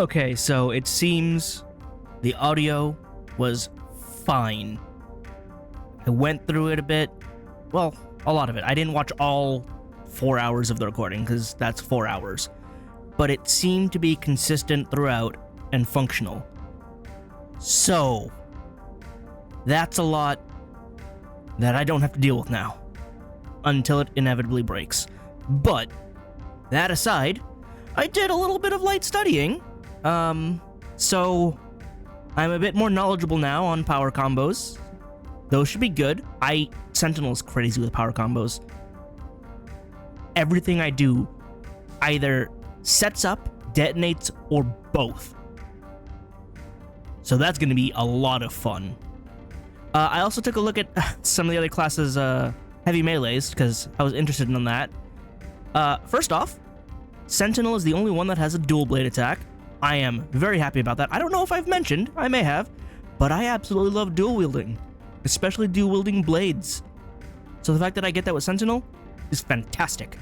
Okay, so it seems the audio was fine. I went through it a bit. Well, a lot of it. I didn't watch all 4 hours of the recording, because that's 4 hours. But it seemed to be consistent throughout and functional. So, that's a lot that I don't have to deal with now. Until it inevitably breaks. But, that aside, I did a little bit of light studying. So I'm a bit more knowledgeable now on power combos. Those should be good. Sentinel's crazy with power combos. Everything I do either sets up, detonates, or both. So that's going to be a lot of fun. I also took a look at some of the other classes' heavy melees, because I was interested in that. First off, Sentinel is the only one that has a dual blade attack. I am very happy about that. I don't know if I've mentioned, I may have, but I absolutely love dual wielding, especially dual wielding blades. So the fact that I get that with Sentinel is fantastic.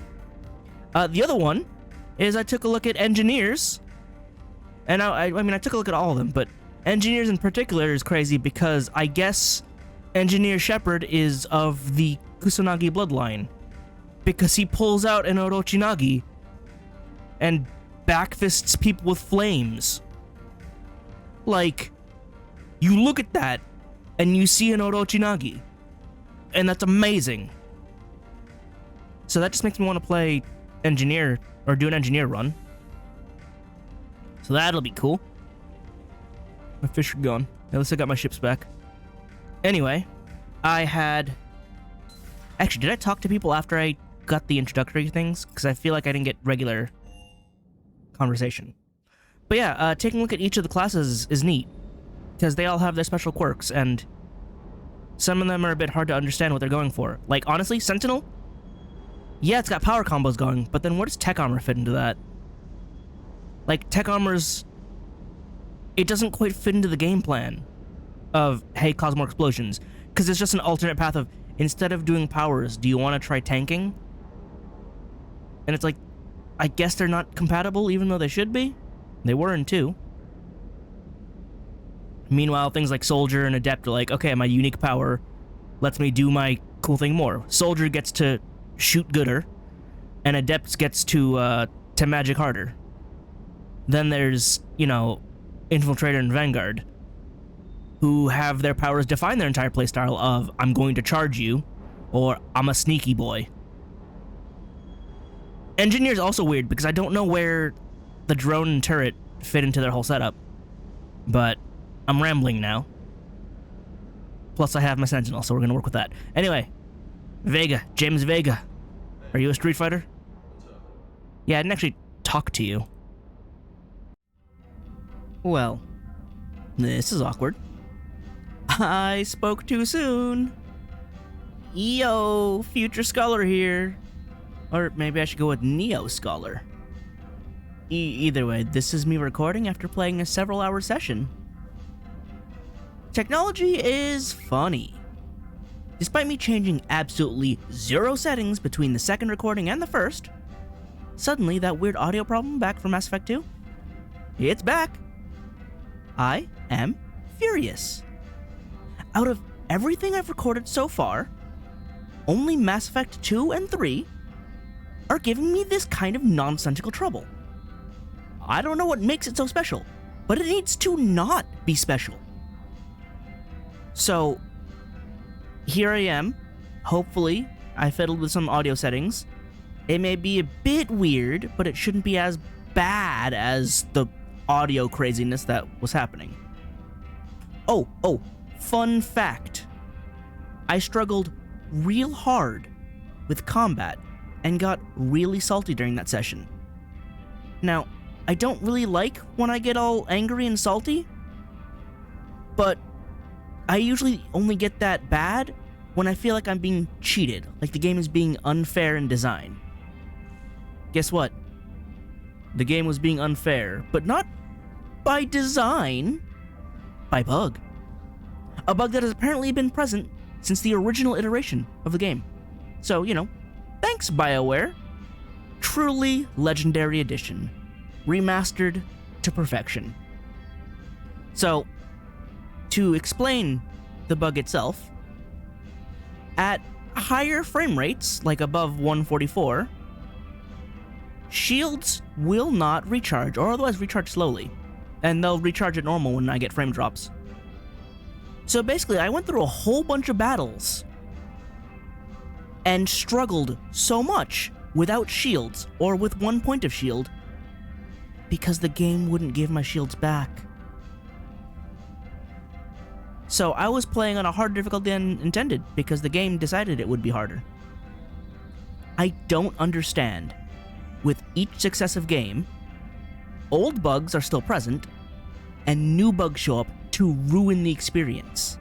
The other one is I took a look at engineers, and I took a look at all of them, but engineers in particular is crazy because I guess Engineer Shepard is of the Kusanagi bloodline, because he pulls out an Orochinagi and backfists people with flames. Like, you look at that and you see an Orochinagi, and that's amazing. So that just makes me want to play engineer, or do an engineer run. So that'll be cool. My fish are gone. At least I got my ships back. Anyway, actually, did I talk to people after I got the introductory things? Because I feel like I didn't get regular conversation. But yeah, taking a look at each of the classes is neat, because they all have their special quirks, and some of them are a bit hard to understand what they're going for. Like, honestly, Sentinel? Yeah, it's got power combos going, but then where does tech armor fit into that? Like, tech armor's... it doesn't quite fit into the game plan of, hey, cause more explosions, because it's just an alternate path of, instead of doing powers, do you want to try tanking? And it's like, I guess they're not compatible, even though they should be. They were in 2. Meanwhile, things like Soldier and Adept are like, okay, my unique power lets me do my cool thing more. Soldier gets to shoot gooder, and Adept gets to magic harder. Then there's, Infiltrator and Vanguard, who have their powers define their entire playstyle of, I'm going to charge you, or I'm a sneaky boy. Engineer's also weird, because I don't know where the drone and turret fit into their whole setup. But I'm rambling now. Plus I have my Sentinel, so we're gonna work with that. Anyway, Vega, James Vega. Are you a Street Fighter? Yeah, I didn't actually talk to you. Well, this is awkward. I spoke too soon. Yo, Future Scholar here. Or maybe I should go with Neo Scholar. Either way, this is me recording after playing a several-hour session. Technology is funny. Despite me changing absolutely 0 settings between the second recording and the first, suddenly that weird audio problem back from Mass Effect 2, it's back. I am furious. Out of everything I've recorded so far, only Mass Effect 2 and 3 are giving me this kind of nonsensical trouble. I don't know what makes it so special, but it needs to not be special. So, here I am. Hopefully, I fiddled with some audio settings. It may be a bit weird, but it shouldn't be as bad as the audio craziness that was happening. Oh, fun fact. I struggled real hard with combat and got really salty during that session. Now, I don't really like when I get all angry and salty, but I usually only get that bad when I feel like I'm being cheated, like the game is being unfair in design. Guess what? The game was being unfair, but not by design, by bug. A bug that has apparently been present since the original iteration of the game. So, thanks BioWare. Truly Legendary Edition. Remastered to perfection. So, to explain the bug itself, at higher frame rates, like above 144, shields will not recharge, or otherwise recharge slowly, and they'll recharge at normal when I get frame drops. So basically, I went through a whole bunch of battles and struggled so much without shields, or with 1 point of shield, because the game wouldn't give my shields back. So I was playing on a harder difficulty than intended, because the game decided it would be harder. I don't understand. With each successive game, old bugs are still present, and new bugs show up to ruin the experience.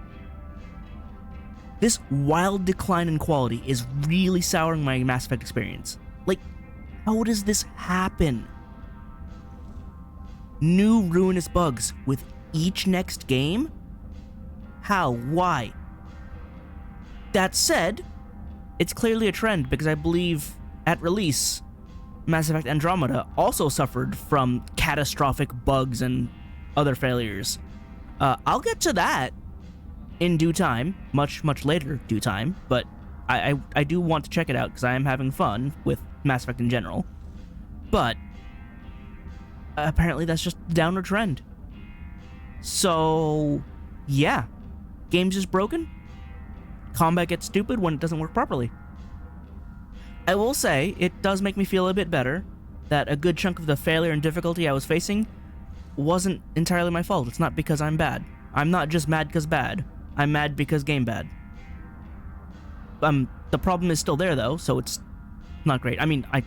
This wild decline in quality is really souring my Mass Effect experience. Like, how does this happen? New ruinous bugs with each next game? How? Why? That said, it's clearly a trend, because I believe at release, Mass Effect Andromeda also suffered from catastrophic bugs and other failures. I'll get to that in due time, much later due time, but I do want to check it out because I am having fun with Mass Effect in general. But apparently that's just a downward trend. So yeah, game's just broken. Combat gets stupid when it doesn't work properly. I will say, it does make me feel a bit better that a good chunk of the failure and difficulty I was facing wasn't entirely my fault. It's not because I'm bad. I'm not just mad because bad. I'm mad because game bad. The problem is still there though, so it's not great. I mean, I'm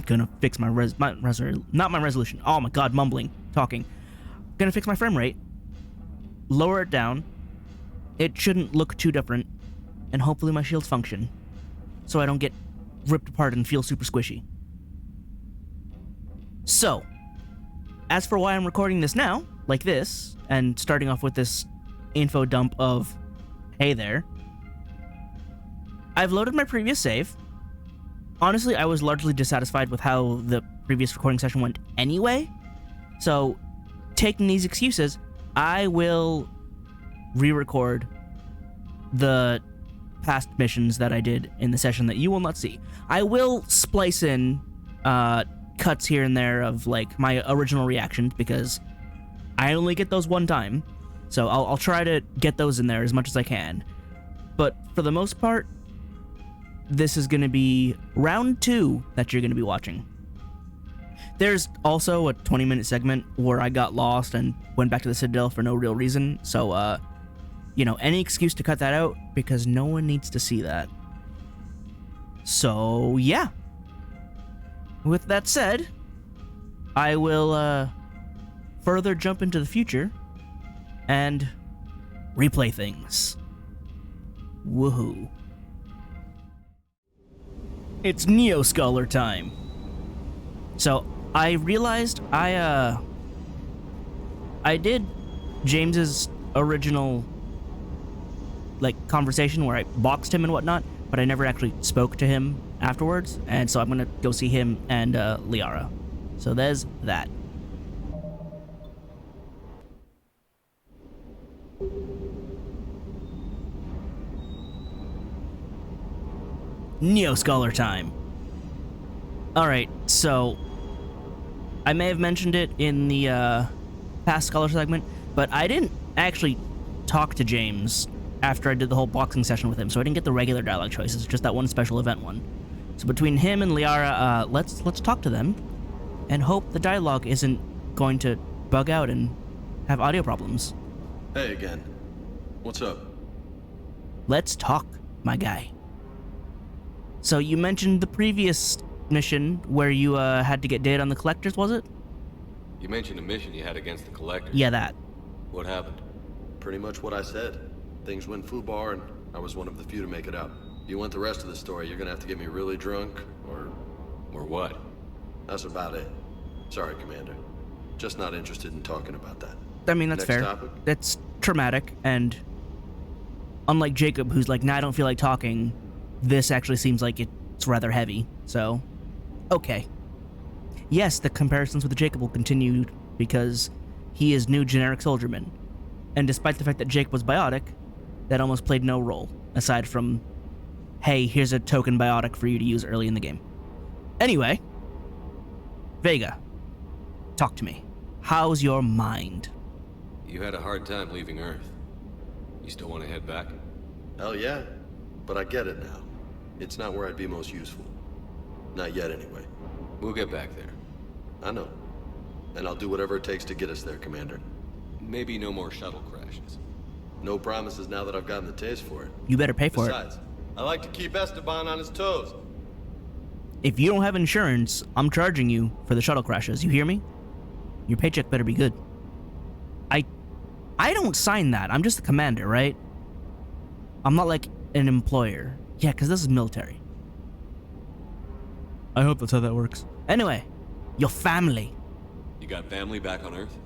gonna fix my resolution. Oh my god, mumbling, talking. Gonna fix my frame rate, lower it down. It shouldn't look too different, and hopefully my shields function, so I don't get ripped apart and feel super squishy. So, as for why I'm recording this now, like this, and starting off with this info dump of, hey there, I've loaded my previous save. Honestly, I was largely dissatisfied with how the previous recording session went anyway, so taking these excuses, I will re-record the past missions that I did in the session that you will not see. I will splice in cuts here and there of like my original reactions, because I only get those one time, so I'll try to get those in there as much as I can. But for the most part, this is going to be round 2 that you're going to be watching. There's also a 20-minute segment where I got lost and went back to the Citadel for no real reason, so you know, any excuse to cut that out, because no one needs to see that. So, yeah. With that said, I will further jump into the future and replay things. Woohoo. It's Neo Scholar time. So, I realized I did James's original like conversation where I boxed him and whatnot, but I never actually spoke to him afterwards, and so I'm gonna go see him and Liara. So there's that. Neo Scholar time. Alright, so I may have mentioned it in the past Scholar segment, but I didn't actually talk to James after I did the whole boxing session with him, so I didn't get the regular dialogue choices, just that one special event one. So between him and Liara, let's talk to them, and hope the dialogue isn't going to bug out and have audio problems. Hey again. What's up? Let's talk, my guy. So you mentioned the previous mission where you had to get data on the collectors, was it? You mentioned a mission you had against the Collector. Yeah, that. What happened? Pretty much what I said. Things went foobar, and I was one of the few to make it out. You want the rest of the story, you're gonna have to get me really drunk, or what? That's about it. Sorry, Commander. Just not interested in talking about that. I mean, that's fair. Topic? That's traumatic, and unlike Jacob, who's like, nah, I don't feel like talking, this actually seems like it's rather heavy, so okay. Yes, the comparisons with Jacob will continue because he is new generic soldierman. And despite the fact that Jake was biotic, that almost played no role, aside from, hey, here's a token biotic for you to use early in the game. Anyway, Vega, talk to me. How's your mind? You had a hard time leaving Earth. You still want to head back? Hell yeah. But I get it now. It's not where I'd be most useful. Not yet, anyway. We'll get back there. I know. And I'll do whatever it takes to get us there, Commander. Maybe no more shuttle crashes. No promises now that I've gotten the taste for it. You better pay for Besides, I like to keep Esteban on his toes. it. If you don't have insurance, I'm charging you for the shuttle crashes. You hear me? Your paycheck better be good. I don't sign that. I'm just the commander, right? I'm not like an employer. Yeah, because this is military. I hope that's how that works. Anyway, your family. You got family back on Earth?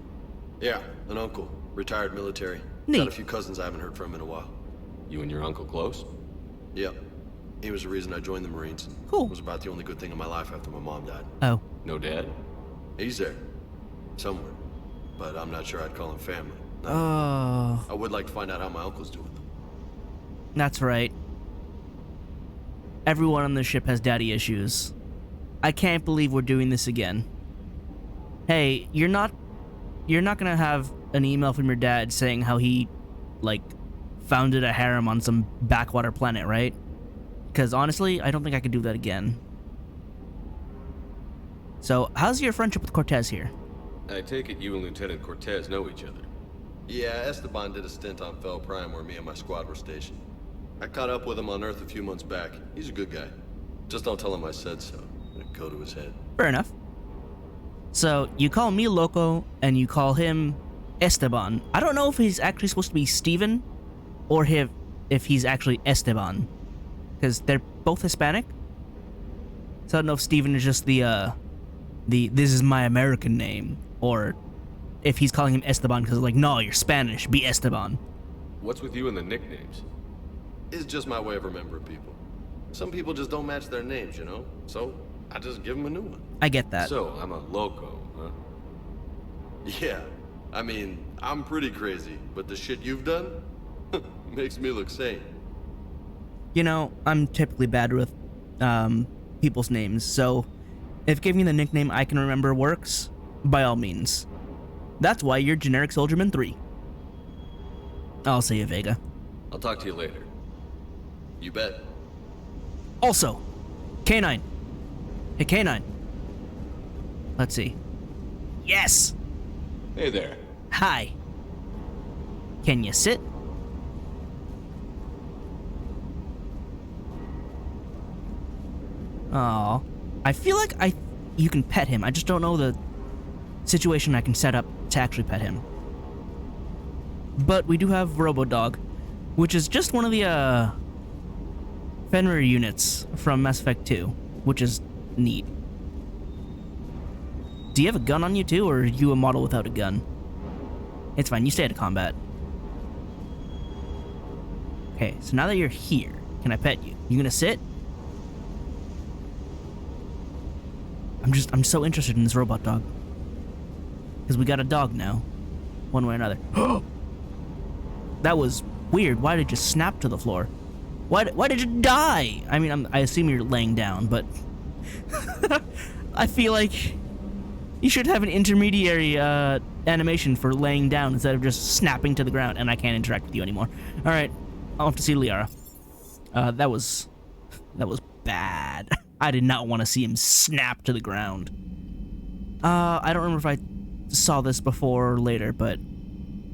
Yeah, an uncle. Retired military. Neat. Got a few cousins I haven't heard from in a while. You and your uncle close? Yep. He was the reason I joined the Marines. Cool. It was about the only good thing in my life after my mom died. Oh. No dad? He's there. Somewhere. But I'm not sure I'd call him family. No. Oh. I would like to find out how my uncle's doing. That's right. Everyone on the ship has daddy issues. I can't believe we're doing this again. Hey, you're not gonna have an email from your dad saying how he, like, founded a harem on some backwater planet, right? Because honestly, I don't think I could do that again. So, how's your friendship with Cortez here? I take it you and Lieutenant Cortez know each other. Yeah, Esteban did a stint on Fel Prime where me and my squad were stationed. I caught up with him on Earth a few months back. He's a good guy. Just don't tell him I said so. It'd go to his head. Fair enough. So, you call me Loco, and you call him Esteban. I don't know if he's actually supposed to be Steven, or if he's actually Esteban. Because they're both Hispanic. So I don't know if Steven is just the this is my American name, or if he's calling him Esteban because like, no, you're Spanish, be Esteban. What's with you and the nicknames? It's just my way of remembering people. Some people just don't match their names, you know? So, I just give them a new one. I get that. So, I'm a loco, huh? Yeah. I mean, I'm pretty crazy, but the shit you've done makes me look sane. You know, I'm typically bad with people's names, so if giving the nickname I can remember works, by all means. That's why you're Generic Soldierman 3. I'll see you, Vega. I'll talk to you later. You bet. Also, K9. Hey, K9. Let's see. Yes! Hey there. Hi. Can you sit? Aw. I feel like you can pet him. I just don't know the situation I can set up to actually pet him. But we do have Robodog, which is just one of the Fenrir units from Mass Effect 2, which is neat. Do you have a gun on you too, or are you a model without a gun? It's fine, you stay out of combat. Okay, so now that you're here, can I pet you? You gonna sit? I'm so interested in this robot dog. Because we got a dog now. One way or another. That was weird. Why did it just snap to the floor? Why did you die? I mean, I assume you're laying down, but... I feel like you should have an intermediary animation for laying down instead of just snapping to the ground, and I can't interact with you anymore. Alright, I'll have to see Liara. That was bad. I did not want to see him snap to the ground. I don't remember if I saw this before or later, but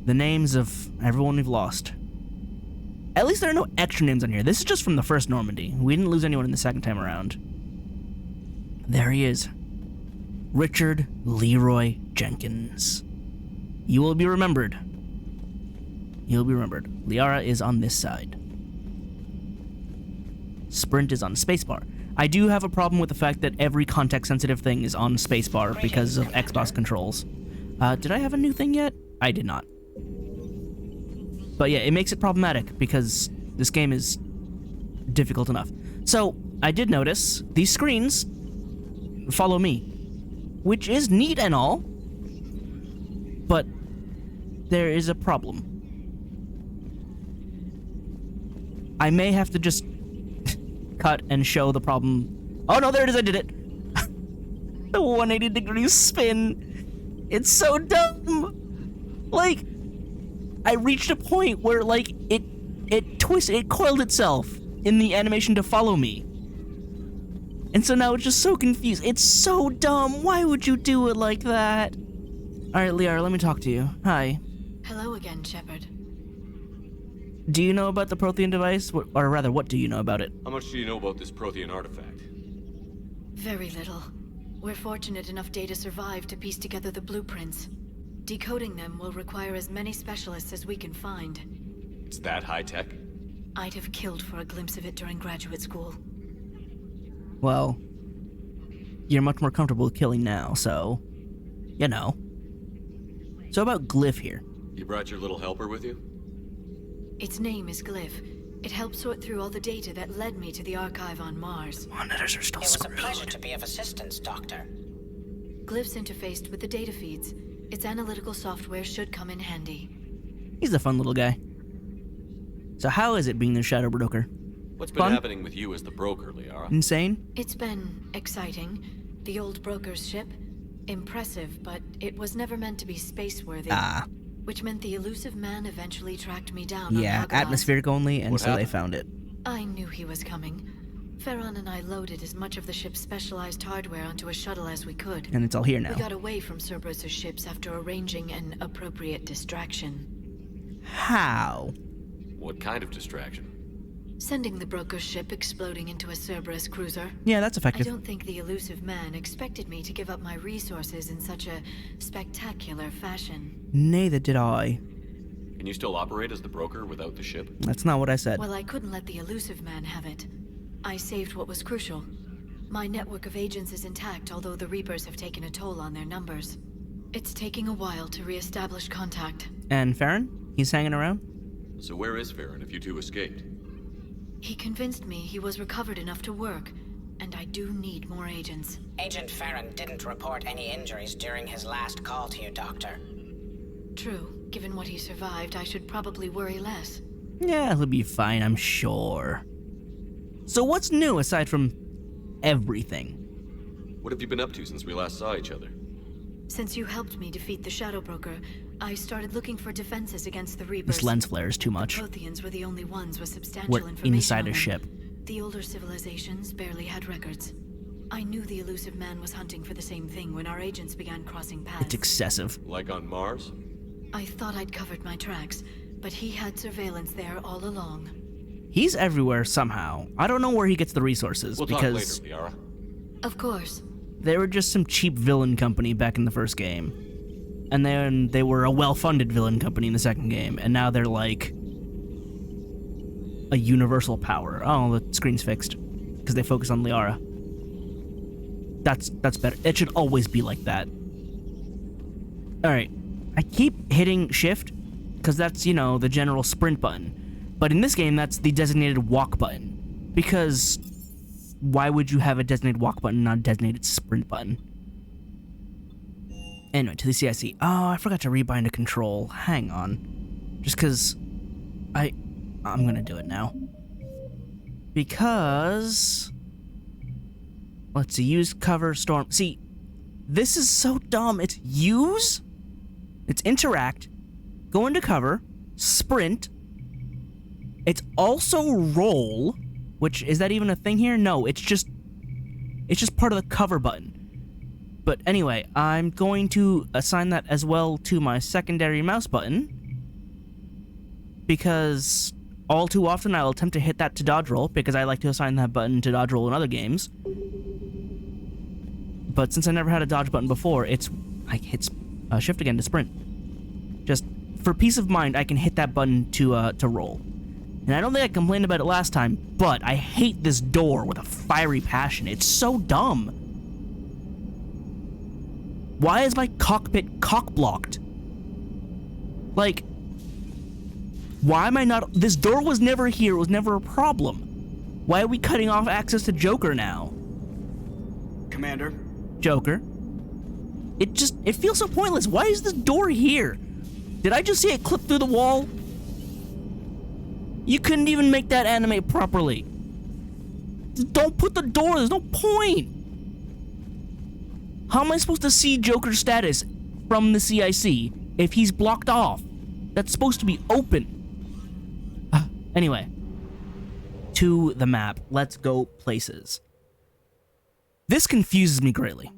the names of everyone we've lost. At least there are no extra names on here. This is just from the first Normandy. We didn't lose anyone in the second time around. There he is. Richard Leroy Jenkins. You will be remembered. You'll be remembered. Liara is on this side. Sprint is on spacebar. I do have a problem with the fact that every context-sensitive thing is on spacebar because of Xbox controls. Did I have a new thing yet? I did not. But yeah, it makes it problematic because this game is difficult enough. So, I did notice these screens follow me, which is neat and all, there is a problem. I may have to just cut and show the problem. Oh no, there it is, I did it. The 180-degree spin. It's so dumb. Like, I reached a point where, like, it twisted, it coiled itself in the animation to follow me. And so now it's just so confused. It's so dumb. Why would you do it like that? Alright, Liara, let me talk to you. Hi. Hello again, Shepard. Do you know about the Prothean device? Or rather, what do you know about it? How much do you know about this Prothean artifact? Very little. We're fortunate enough Data survived to piece together the blueprints. Decoding them will require as many specialists as we can find. It's that high-tech? I'd have killed for a glimpse of it during graduate school. Well, you're much more comfortable with killing now, so, you know. So about Glyph here. You brought your little helper with you? Its name is Glyph. It helped sort through all the data that led me to the archive on Mars. Monitors are still It was a screwed. pleasure to be of assistance, Doctor. Glyph's interfaced with the data feeds. Its analytical software should come in handy. He's a fun little guy. So how is it being the Shadow Broker? What's been Fun? happening with you as the broker, Liara? Insane? It's been exciting. The old broker's ship, impressive, but it was never meant to be space-worthy. Which meant the elusive man eventually tracked me down on Yeah, Hagaraz. atmospheric only, and What so they happened? found it. I knew he was coming. Farron and I loaded as much of the ship's specialized hardware onto a shuttle as we could. And it's all here We now. got away from Cerberus' ships after arranging an appropriate distraction. How? What kind of distraction? Sending the broker's ship exploding into a Cerberus cruiser. Yeah, that's I effective. don't think the elusive man expected me to give up my resources in such a spectacular fashion. Neither did I. Can you still operate as the broker without the ship? That's not what I said. Well, I couldn't let the elusive man have it. I saved what was crucial. My network of agents is intact, although the Reapers have taken a toll on their numbers. It's taking a while to re-establish contact. And Farron? He's hanging around? So where is Farron if you two escaped? He convinced me he was recovered enough to work, and I do need more agents. Agent Farron didn't report any injuries during his last call to you, Doctor. True. Given what he survived, I should probably worry less. Yeah, he'll be fine, I'm sure. So what's new aside from everything? What have you been up to since we last saw each other? Since you helped me defeat the Shadow Broker, I started looking for defenses against the Reapers. This lens flare is too much. Protheans were the only ones with substantial We're information inside on a them. ship. The older civilizations barely had records. I knew the elusive man was hunting for the same thing when our agents began crossing paths. It's excessive. Like on Mars? I thought I'd covered my tracks, but he had surveillance there all along. He's everywhere somehow. I don't know where he gets the resources, We'll talk because later, Liara. Of course. they were just some cheap villain company back in the first game. And then they were a well-funded villain company in the second game, and now they're like a universal power. Oh, the screen's fixed because they focus on Liara. That's better. It should always be like that. All right, I keep hitting shift because that's, you know, the general sprint button, but in this game that's the designated walk button, because why would you have a designated walk button, not a designated sprint button? Anyway, to the CIC. Oh, I forgot to rebind a control. Hang on. Just because I'm gonna do it now. Because let's see, use cover storm. See, this is so dumb. It's use, it's interact, go into cover, sprint. It's also roll, which is that even a thing here? No, it's just part of the cover button. But anyway, I'm going to assign that as well to my secondary mouse button, because all too often I'll attempt to hit that to dodge roll, because I like to assign that button to dodge roll in other games. But since I never had a dodge button before, I hit shift again to sprint. Just for peace of mind, I can hit that button to roll. And I don't think I complained about it last time, but I hate this door with a fiery passion. It's so dumb. Why is my cockpit cock-blocked? Like, why am I not... This door was never here. It was never a problem. Why are we cutting off access to Joker now? Commander? Joker? It feels so pointless. Why is this door here? Did I just see it clip through the wall? You couldn't even make that animate properly. Don't put the door, there's no point. How am I supposed to see Joker's status from the CIC if he's blocked off? That's supposed to be open. Anyway, to the map. Let's go places. This confuses me greatly.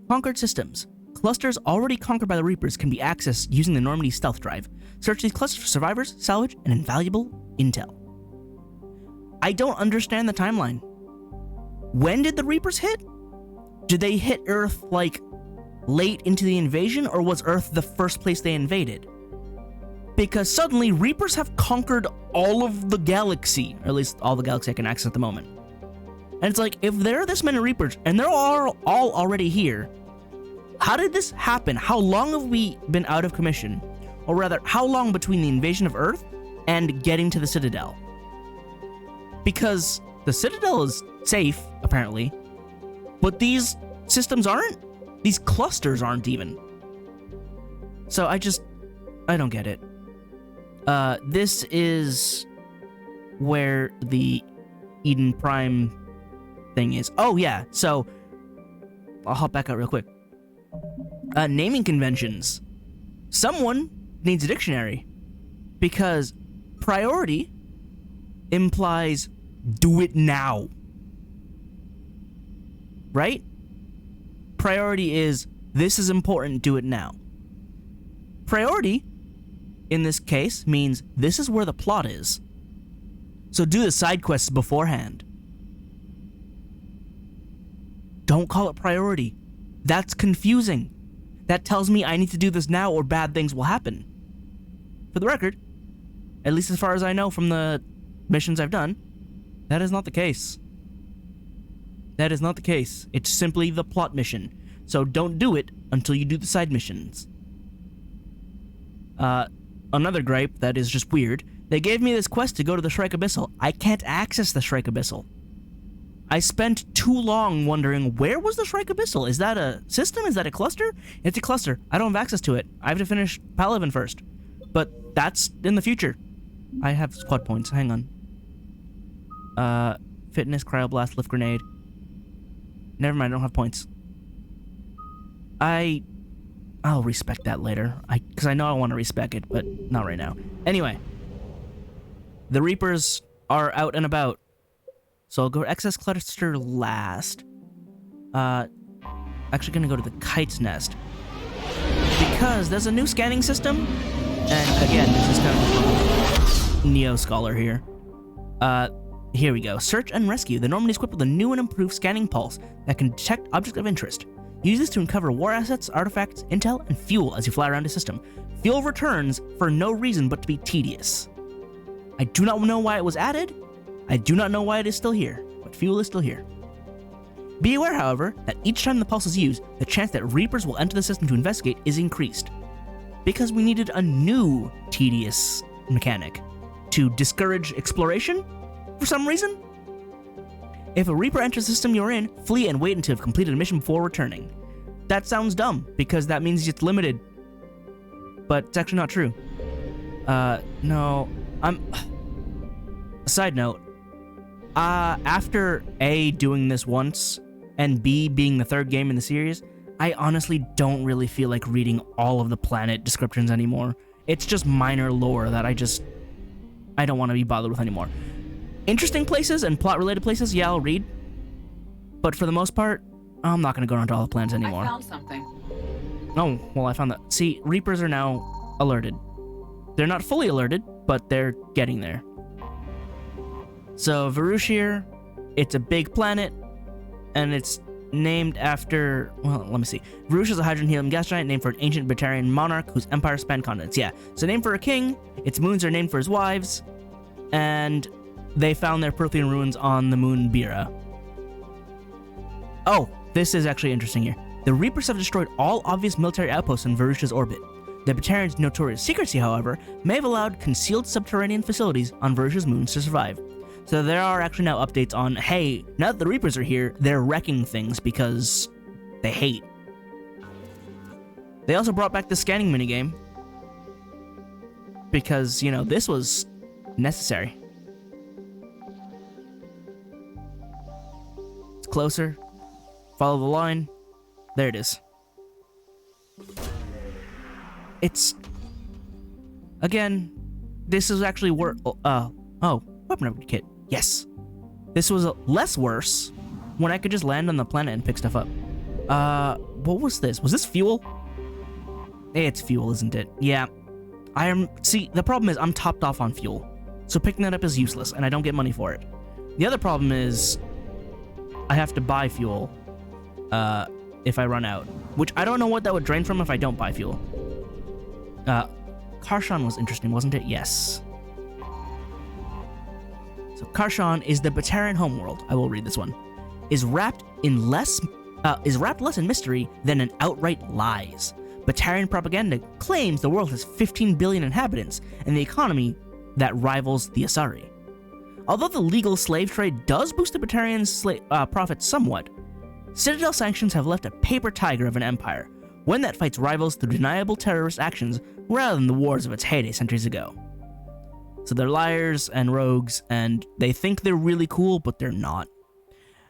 Conquered systems. Clusters already conquered by the Reapers can be accessed using the Normandy stealth drive. Search these clusters for survivors, salvage, and invaluable intel. I don't understand the timeline. When did the Reapers hit? Did they hit Earth, like, late into the invasion, or was Earth the first place they invaded? Because suddenly, Reapers have conquered all of the galaxy, or at least all the galaxy I can access at the moment. And it's like, if there are this many Reapers, and they're all already here, how did this happen? How long have we been out of commission? Or rather, how long between the invasion of Earth and getting to the Citadel? Because the Citadel is safe, apparently, but these systems aren't. These clusters aren't even. So I don't get it. This is where the Eden Prime thing is. Oh yeah, so I'll hop back out real quick. Naming conventions. Someone needs a dictionary, because priority implies do it now. Right? Priority is this is important, do it now. Priority, in this case, means this is where the plot is. So do the side quests beforehand. Don't call it priority. That's confusing. That tells me I need to do this now or bad things will happen. For the record, at least as far as I know from the missions I've done, that is not the case. That is not the case. It's simply the plot mission. So don't do it until you do the side missions. Another gripe that is just weird. They gave me this quest to go to the Shrike Abyssal. I can't access the Shrike Abyssal. I spent too long wondering, where was the Shrike Abyssal? Is that a system? Is that a cluster? It's a cluster. I don't have access to it. I have to finish Paladin first. But that's in the future. I have squad points. Hang on. Fitness, Cryoblast, Lift Grenade. Never mind, I don't have points. I'll respec that later. Because I know I want to respec it, but not right now. Anyway. The Reapers are out and about. So I'll go Excess Cluster last. Actually gonna go to the Kite's Nest. Because there's a new scanning system. And again, this is kind of Neo Scholar here. Here we go. Search and rescue. The Normandy is equipped with a new and improved scanning pulse that can detect objects of interest. Use this to uncover war assets, artifacts, intel, and fuel as you fly around the system. Fuel returns for no reason but to be tedious. I do not know why it was added. I do not know why it is still here, but fuel is still here. Be aware, however, that each time the pulse is used, the chance that Reapers will enter the system to investigate is increased. Because we needed a new tedious mechanic to discourage exploration for some reason. If a Reaper enters the system you're in, flee and wait until you've completed a mission before returning. That sounds dumb, because that means it's limited. But it's actually not true. No, Side note, after A, doing this once, and B, being the third game in the series, I honestly don't really feel like reading all of the planet descriptions anymore. It's just minor lore that I don't want to be bothered with anymore. Interesting places and plot-related places, yeah, I'll read. But for the most part, I'm not going to go onto all the planets anymore. I found something. Oh, well, I found that. See, Reapers are now alerted. They're not fully alerted, but they're getting there. So, Varushir, it's a big planet, and it's named after, well, let me see. Varush is a hydrogen helium gas giant named for an ancient Batarian monarch whose empire spanned continents. Yeah, so named for a king, its moons are named for his wives, and they found their Prothean ruins on the moon Bira. Oh, this is actually interesting here. The Reapers have destroyed all obvious military outposts in Varush's orbit. The Batarians' notorious secrecy, however, may have allowed concealed subterranean facilities on Varush's moons to survive. So there are actually now updates on, hey, now that the Reapers are here, they're wrecking things because they hate. They also brought back the scanning minigame. because, you know, this was necessary. It's closer. Follow the line. There it is. It's... Again, this is actually oh, weapon upgrade kit. Yes. This was less worse when I could just land on the planet and pick stuff up. What was this? Was this fuel? It's fuel, isn't it? Yeah. See, the problem is I'm topped off on fuel. So picking that up is useless, and I don't get money for it. The other problem is I have to buy fuel if I run out. Which I don't know what that would drain from if I don't buy fuel. Karshan was interesting, wasn't it? Yes. So Karshan is the Batarian homeworld. I will read this one. Is wrapped less in mystery than in outright lies. Batarian propaganda claims the world has 15 billion inhabitants and the economy that rivals the Asari. Although the legal slave trade does boost the Batarian profits somewhat, Citadel sanctions have left a paper tiger of an empire, one that fights rivals through deniable terrorist actions rather than the wars of its heyday centuries ago. So they're liars and rogues, and they think they're really cool, but they're not.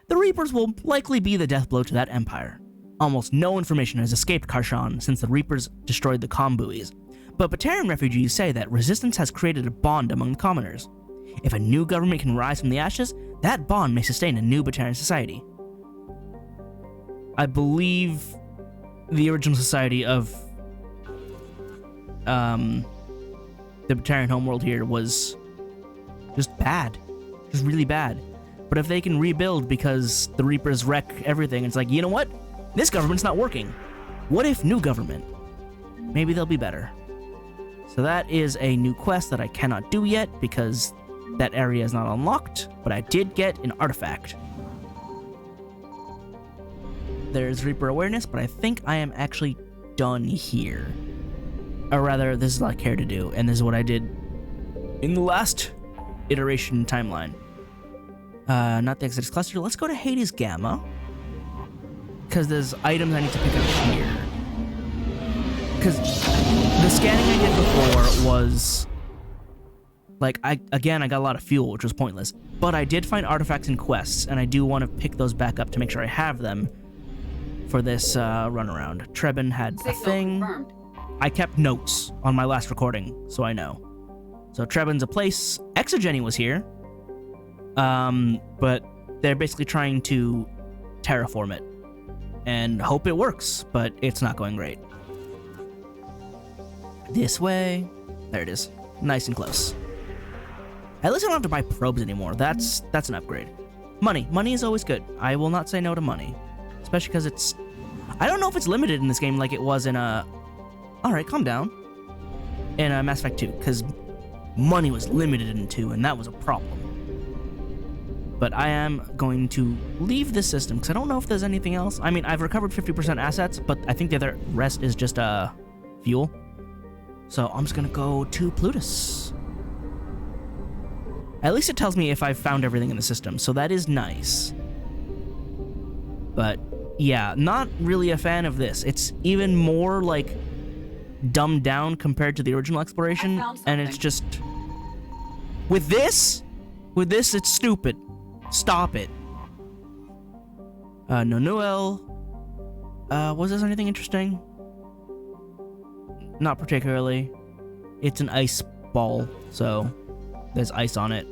The Reapers will likely be the death blow to that empire. Almost no information has escaped Karshan since the Reapers destroyed the comm buoys, but Batarian refugees say that resistance has created a bond among the commoners. If a new government can rise from the ashes, that bond may sustain a new Batarian society. I believe the original society of the Batarian homeworld here was just bad. Just really bad. But if they can rebuild because the Reapers wreck everything, it's like, you know what? This government's not working. What if new government? Maybe they'll be better. So that is a new quest that I cannot do yet because that area is not unlocked, but I did get an artifact. There's Reaper awareness, but I think I am actually done here. Or rather, this is all I care to do, and this is what I did in the last iteration timeline. Not the Exodus Cluster. Let's go to Hades Gamma. Because there's items I need to pick up here. Because the scanning I did before was... Like, I got a lot of fuel, which was pointless. But I did find artifacts and quests, and I do want to pick those back up to make sure I have them for this runaround. Trebin had a thing. Confirmed. I kept notes on my last recording, so I know. So Trebin's a place. Exogeny was here. But they're basically trying to terraform it. And hope it works, but it's not going great. This way. There it is. Nice and close. At least I don't have to buy probes anymore. That's an upgrade. Money. Money is always good. I will not say no to money. Especially because it's... I don't know if it's limited in this game like it was in a... Alright, calm down. In Mass Effect 2, because money was limited in 2, and that was a problem. But I am going to leave this system, because I don't know if there's anything else. I mean, I've recovered 50% assets, but I think the other rest is just fuel. So I'm just going to go to Plutus. At least it tells me if I've found everything in the system, so that is nice. But, yeah, not really a fan of this. It's even more, like, dumbed down compared to the original exploration, and it's just... With this, it's stupid. Stop it. No Noel. Was there anything interesting? Not particularly. It's an ice ball, so there's ice on it.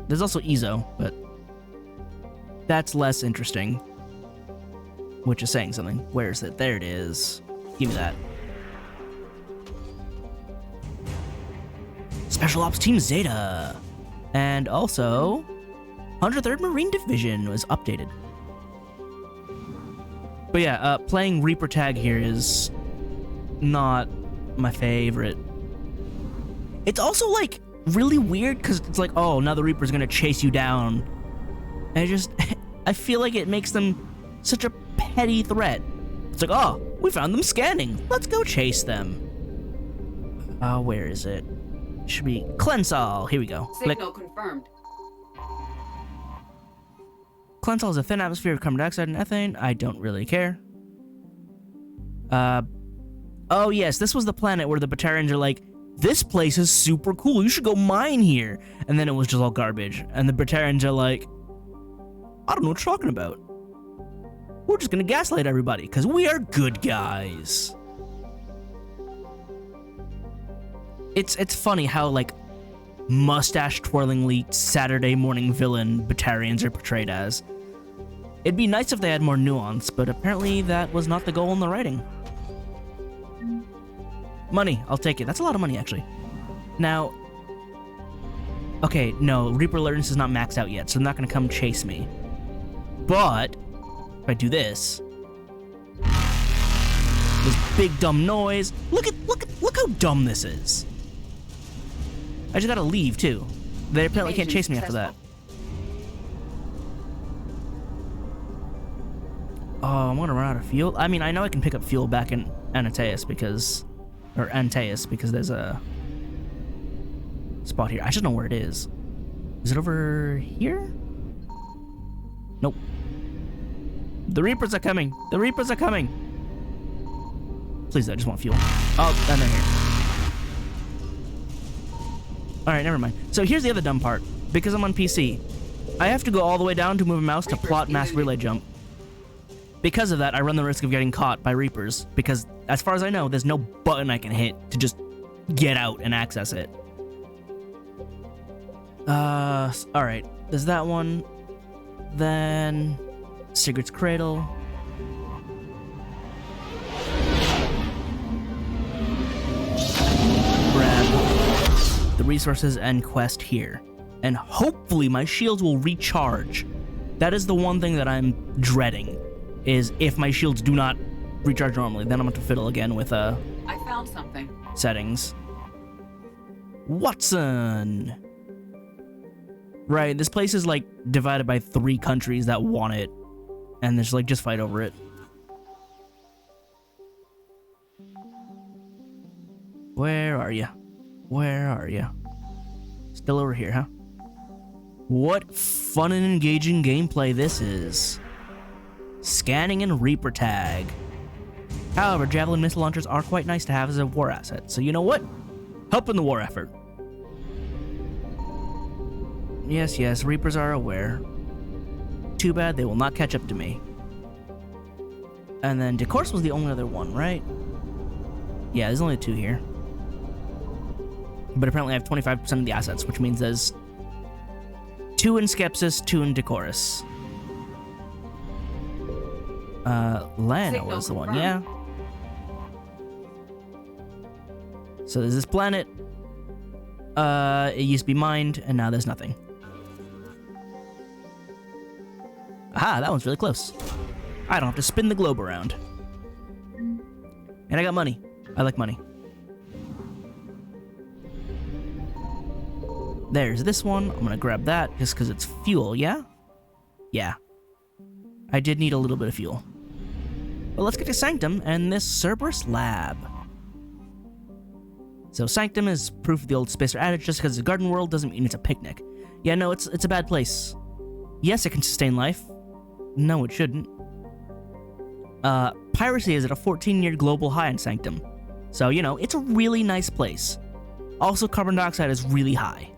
There's also Ezo, but that's less interesting. Which is saying something. Where is it? There it is. Give me that. Special Ops Team Zeta. And also, 103rd Marine Division was updated. But yeah, playing Reaper Tag here is not my favorite. It's also, like, really weird because it's like, oh, now the Reaper's gonna chase you down. And I feel like it makes them such a petty threat. It's like, oh, we found them scanning. Let's go chase them. Where is it? Should be Cleansol. Here we go. Signal confirmed. Cleansol is a thin atmosphere of carbon dioxide and ethane. I don't really care. Oh yes, this was the planet where the Batarians are like, this place is super cool. You should go mine here. And then it was just all garbage. And the Batarians are like, I don't know what you're talking about. We're just gonna gaslight everybody because we are good guys. It's funny how like mustache twirlingly Saturday morning villain Batarians are portrayed as. It'd be nice if they had more nuance, but apparently that was not the goal in the writing. Money, I'll take it. That's a lot of money, actually. Now, okay, no, Reaper Alertness is not maxed out yet, so they're not going to come chase me. But, if I do this big dumb noise, look how dumb this is. I just gotta leave, too. They apparently can't chase me after that. Oh, I'm gonna run out of fuel. I mean, I know I can pick up fuel back in Antaeus because there's a spot here. I should know where it is. Is it over here? Nope. The Reapers are coming. The Reapers are coming. Please, I just want fuel. Oh, and they're here. Alright, never mind. So here's the other dumb part. Because I'm on PC, I have to go all the way down to move a mouse to plot mass relay jump. Because of that, I run the risk of getting caught by Reapers, because as far as I know, there's no button I can hit to just get out and access it. Alright, there's that one. Then Sigurd's Cradle. Grab the resources and quest here. And hopefully my shields will recharge. That is the one thing that I'm dreading. Is if my shields do not recharge normally, then I'm going to fiddle again with I found something. Settings. Watson! Right, this place is like divided by 3 countries that want it. And there's like, just fight over it. Where are you? Where are you? Still over here, huh? What fun and engaging gameplay this is. Scanning and Reaper tag. However, Javelin missile launchers are quite nice to have as a war asset, so you know what? Help in the war effort. Yes, Reapers are aware. Too bad they will not catch up to me. And then Decourse was the only other one, right? Yeah, there's only 2 here. But apparently I have 25% of the assets, which means there's 2 in Skepsis, 2 in Decourse. Lana was the one, yeah. So there's this planet. It used to be mined, and now there's nothing. Aha, that one's really close. I don't have to spin the globe around. And I got money. I like money. There's this one. I'm gonna grab that just because it's fuel, yeah? Yeah. I did need a little bit of fuel. Well, let's get to Sanctum and this Cerberus lab. So Sanctum is proof of the old spacer adage, just because it's a garden world doesn't mean it's a picnic. Yeah, no, it's a bad place. Yes, it can sustain life. No, it shouldn't. Piracy is at a 14-year global high in Sanctum. So, you know, it's a really nice place. Also, carbon dioxide is really high.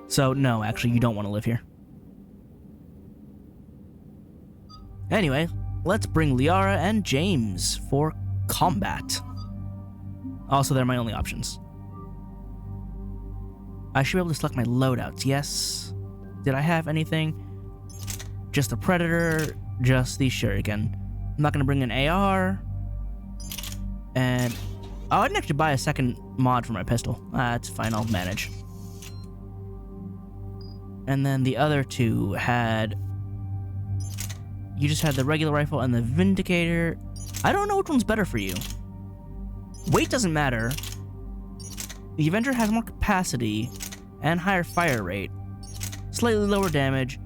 So, no, actually, you don't want to live here. Anyway, let's bring Liara and James for combat. Also, they're my only options. I should be able to select my loadouts, yes? Did I have anything? Just the Predator, just the Shuriken. I'm not going to bring an AR. And oh, I didn't actually buy a second mod for my pistol. That's fine, I'll manage. And then the other 2 had... You just had the regular rifle and the Vindicator. I don't know which one's better for you. Weight doesn't matter. The Avenger has more capacity and higher fire rate. Slightly lower damage.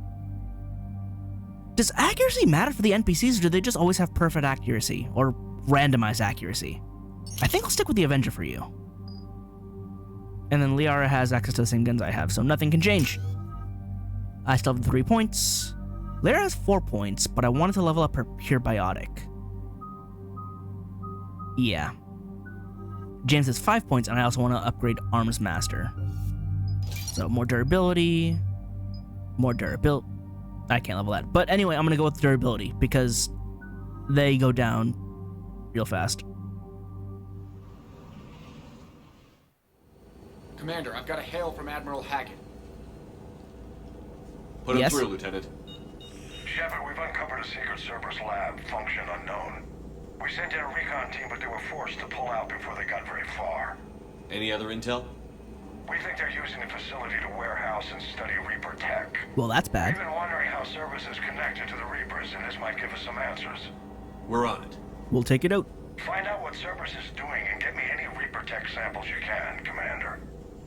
Does accuracy matter for the NPCs, or do they just always have perfect accuracy? Or randomized accuracy? I think I'll stick with the Avenger for you. And then Liara has access to the same guns I have, so nothing can change. I still have 3 points. Liara has 4 points, but I wanted to level up her Pure Biotic. Yeah. James has 5 points, and I also want to upgrade Arms Master. So more durability, more durability. I can't level that. But anyway, I'm going to go with durability because they go down real fast. Commander, I've got a hail from Admiral Hackett. Put him Yes? through, Lieutenant. Shepard, we've uncovered a secret Cerberus lab, function unknown. We sent in a recon team, but they were forced to pull out before they got very far. Any other intel? We think they're using the facility to warehouse and study Reaper tech. Well, that's We've bad. been wondering how Cerberus is connected to the Reapers, and this might give us some answers. We're on it. We'll take it out. Find out what Cerberus is doing and get me any Reaper tech samples you can, Commander.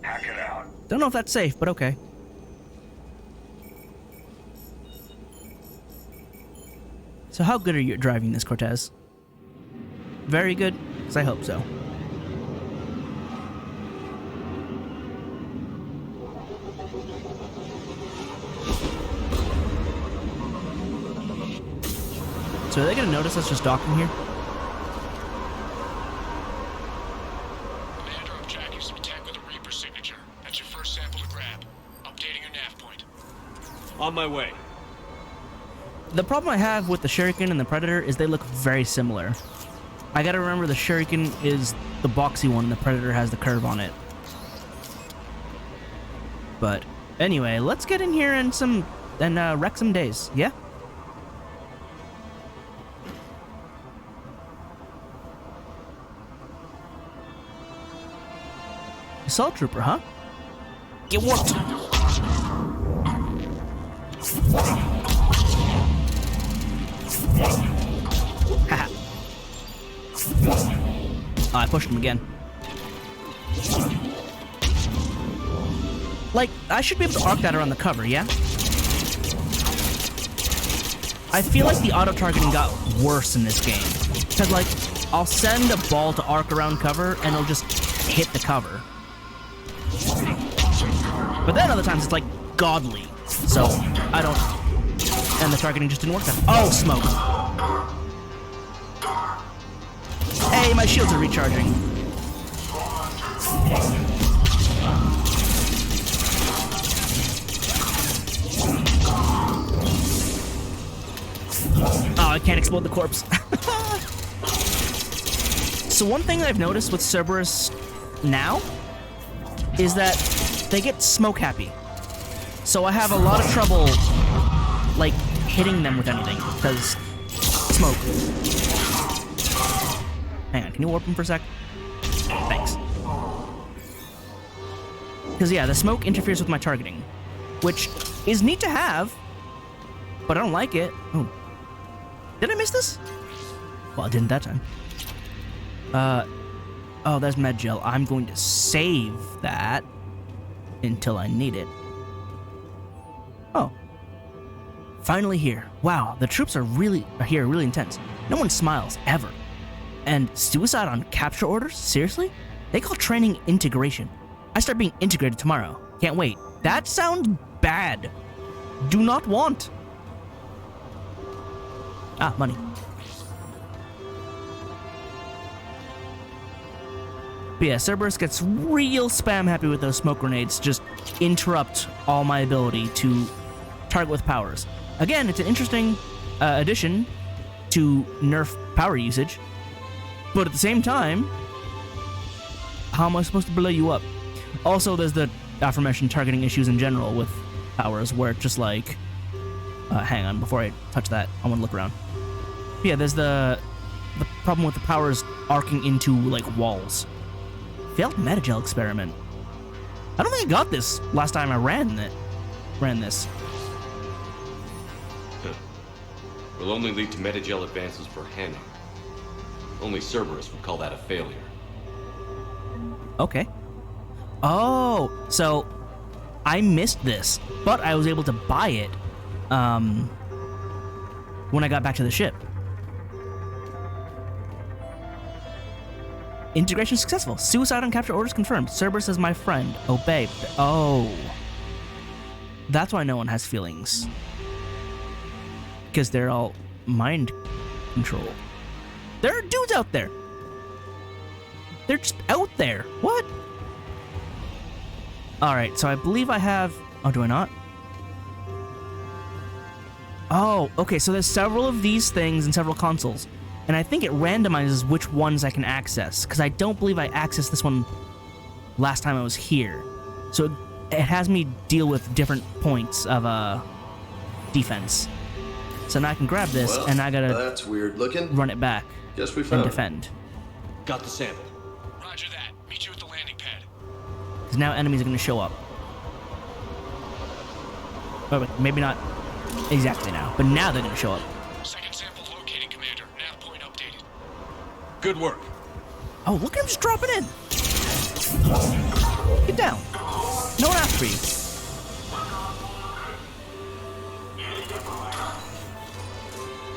Hack it out. Don't know if that's safe, but okay. So how good are you at driving this, Cortez? Very good? 'Cause I hope so. So are they gonna notice us just docking here? Commander, I'm tracking some tech with a Reaper signature. That's your first sample to grab. Updating your nav point. On my way. The problem I have with the Shuriken and the Predator is they look very similar. I gotta remember the Shuriken is the boxy one and the Predator has the curve on it. But anyway, let's get in here and wreck some days, yeah? Assault Trooper, huh? Get warped! Haha. Oh, I pushed him again. Like, I should be able to arc that around the cover, yeah? I feel like the auto-targeting got worse in this game. Because, like, I'll send a ball to arc around cover, and it'll just hit the cover. But then other times it's, like, godly. So, I don't... And the targeting just didn't work then. Oh, smoke! Hey, my shields are recharging. Oh, I can't explode the corpse. So one thing I've noticed with Cerberus now is that they get smoke happy. So I have a lot of trouble, like, hitting them with anything, because smoke. Hang on, can you warp him for a sec? Thanks. Because, yeah, the smoke interferes with my targeting, which is neat to have, but I don't like it. Oh. Did I miss this? Well, I didn't that time. Oh, there's med gel. I'm going to save that until I need it. Oh. Finally here. Wow, the troops are here really intense. No one smiles, ever. And suicide on capture orders? Seriously? They call training integration. I start being integrated tomorrow. Can't wait. That sounds bad. Do not want. Ah, money. But yeah, Cerberus gets real spam happy with those smoke grenades. Just interrupt all my ability to target with powers. Again, it's an interesting addition to nerf power usage. But at the same time, how am I supposed to blow you up? Also, there's the aforementioned targeting issues in general with powers, where it's just like... hang on, before I touch that, I want to look around. But yeah, there's the problem with the powers arcing into, like, walls. Failed metagel experiment. I don't think I got this last time I ran this. Will only lead to metagel advances for Hannah. Only Cerberus would call that a failure. Okay. Oh, so I missed this, but I was able to buy it when I got back to the ship. Integration successful. Suicide on capture orders confirmed. Cerberus is my friend. Obey. Oh. That's why no one has feelings. Because they're all mind control. There are dudes out there. They're just out there. What? Alright, so I believe I have... Oh, do I not? Oh, okay, so there's several of these things and several consoles. And I think it randomizes which ones I can access, because I don't believe I accessed this one last time I was here. So it has me deal with different points of defense. So now I can grab this, Well, and I gotta that's weird looking. run it back Guess we and found it. defend. Got the sample. Roger that. Meet you at the landing pad. Because now enemies are gonna show up. Oh, wait, maybe not exactly now, but now they're gonna show up. Second sample located, Commander. Nav point updated. Good work. Oh, look at him just dropping in. Get down. No one asked for you.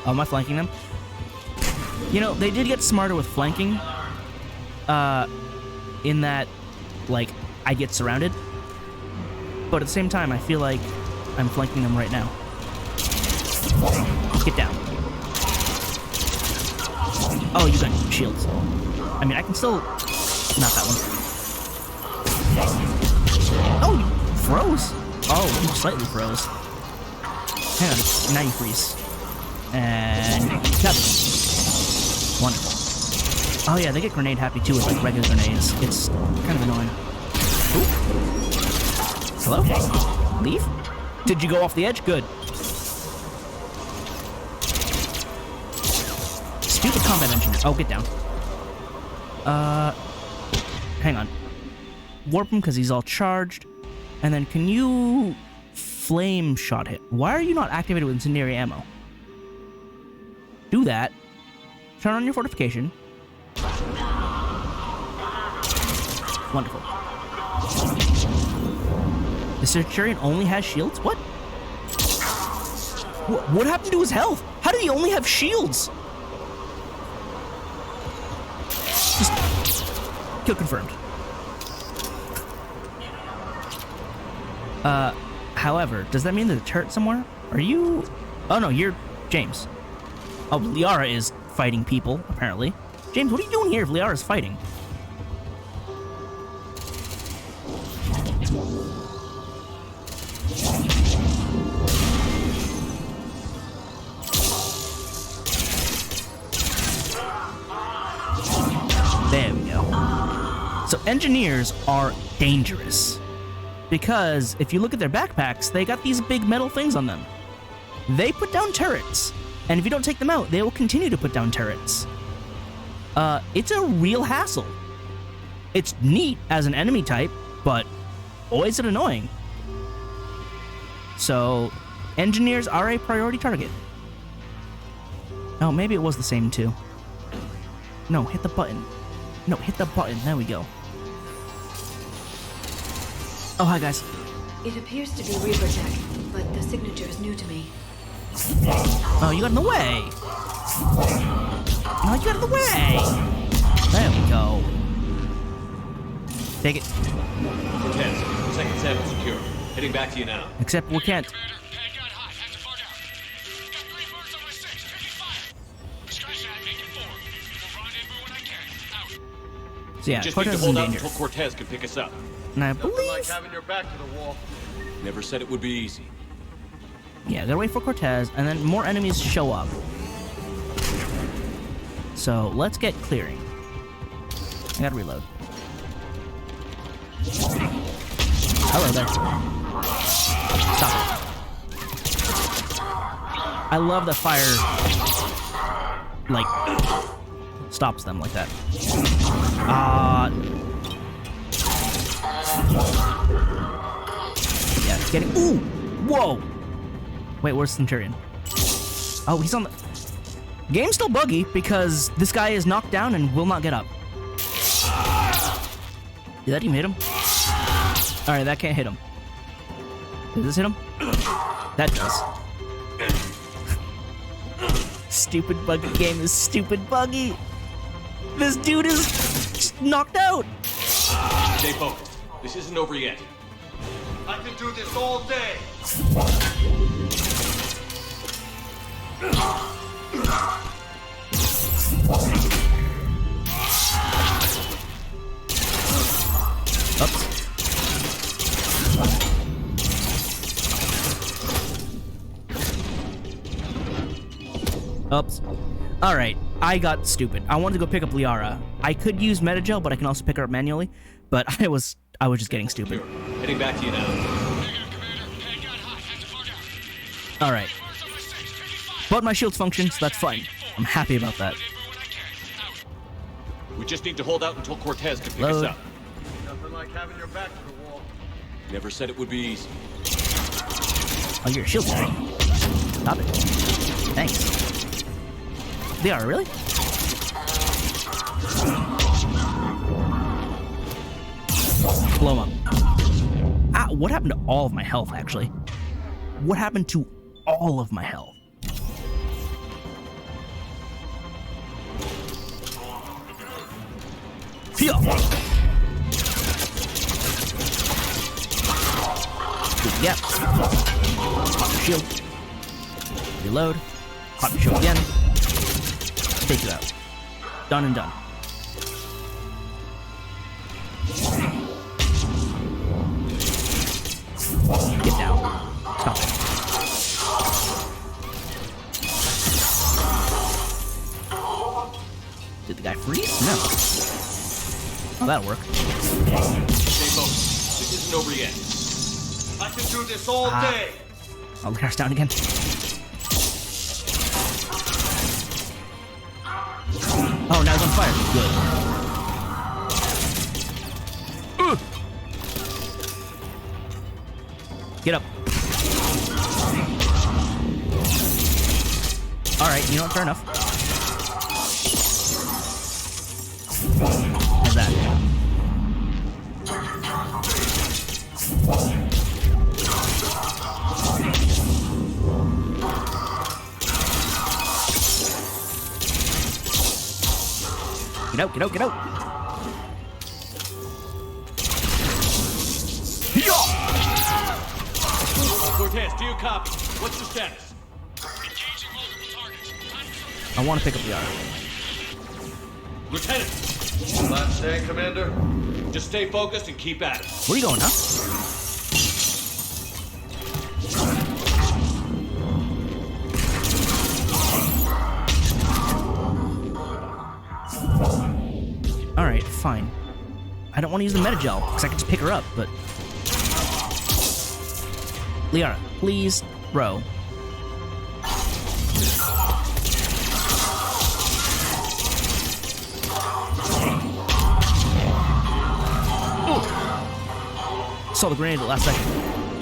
Oh, am I flanking them? You know, they did get smarter with flanking. In that, like, I get surrounded. But at the same time, I feel like I'm flanking them right now. Get down. Oh, you got shields. I mean, I can still... Not that one. Oh, you froze. Oh, you slightly froze. Hang on. Now you freeze. And... Cut. Wonderful. Oh yeah, they get grenade happy too with like regular grenades. It's kind of annoying. Ooh. Hello? Leave? Did you go off the edge? Good. Stupid combat engineer. Oh, get down. Hang on. Warp him because he's all charged. And then can you flame shot hit? Why are you not activated with incendiary ammo? Do that. Turn on your fortification. Wonderful. The Centurion only has shields? What? What happened to his health? How did he only have shields? Just kill confirmed. However, does that mean there's a turret somewhere? Are you... Oh no, you're James. Oh, Liara is fighting people, apparently. James, what are you doing here if Liara's fighting? There we go. So engineers are dangerous. Because if you look at their backpacks, they got these big metal things on them. They put down turrets. And if you don't take them out, they will continue to put down turrets. It's a real hassle. It's neat as an enemy type, but boy is it annoying. So, engineers are a priority target. Oh, maybe it was the same too. No, hit the button. No, hit the button. There we go. Oh, hi guys. It appears to be Reaper tech, but the signature is new to me. Oh, you got in the way. No, you got in the way. There we go. Take it. Cortez, second sample secure. Heading back to you now. Except we can't. Commander, pad got hot. Have to bug out. Got 3 birds on my 6. Taking fire. Scratch that. Making 4. We'll rendezvous when I can. Out. So yeah, Just need Cortez to is in hold out danger. until Cortez can pick us up. And I Nothing like believe... having your back to the wall. Never said it would be easy. Yeah, gotta wait for Cortez, and then more enemies show up. So, let's get clearing. I gotta reload. Hello there. Stop it. I love that fire, like, stops them like that. Yeah, it's getting... Ooh! Whoa! Wait, where's Centurion? Oh, he's on the... Game's still buggy because this guy is knocked down and will not get up. Did that even hit him? Alright, that can't hit him. Does this hit him? That does. Stupid buggy game is stupid buggy. This dude is just knocked out. Stay focused. This isn't over yet. I can do this all day. Oops. Alright, I got stupid. I wanted to go pick up Liara. I could use Metagel, but I can also pick her up manually. But I was just getting stupid. Heading back to you now. Negative, Commander. Head got hot. Have to fog out. Alright. Reports on my 6, taking fire. But my shields function, so that's fine. I'm happy about that. Rendezvous when I can. Out. We just need to hold out until Cortez can pick Load. us up. Nothing like having your back to the wall. Never said it would be easy. Oh, you're a shield strike. Stop it. Thanks. They are, really? Blow 'em up. Ah, what happened to all of my health, actually? What happened to all of my health? Phew. Yep. Pop your shield. Reload. Pop your shield again. Take you out. Done and done. Get down. Stop it. Did the guy freeze? No. Oh, that'll work. Stay focused. This isn't over yet. I can do this all day. Oh, the car's down again. Oh, now it's on fire. Good. Get up. Alright, you know what? Fair enough. How's that? Get out, get out, get out! Cortez, do you copy? What's the status? Engaging multiple targets. Time for I want to pick up the R. Lieutenant, Last stand, Commander. just stay focused and keep at it. Where are you going, huh? Alright, fine. I don't want to use the Metagel, because I can just pick her up, but... Liara, please, row. Saw the grenade at the last second.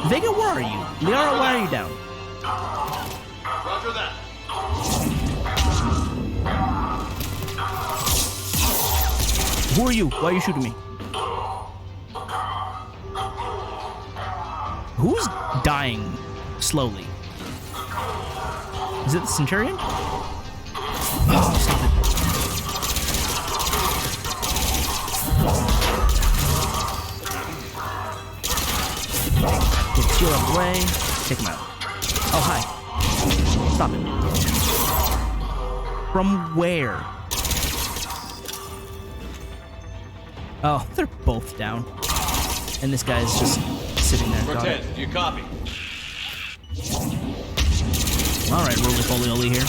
Vega, where are you? Liara, why are you down? Roger that. Who are you? Why are you shooting me? Who's dying slowly? Is it the Centurion? Oh, stop it. Get the shield out of the way. Take him out. Oh, hi. Stop it. From where? Oh, they're both down. And this guy's just sitting there. Cortez, do you copy? Alright, roly-poly-oly here.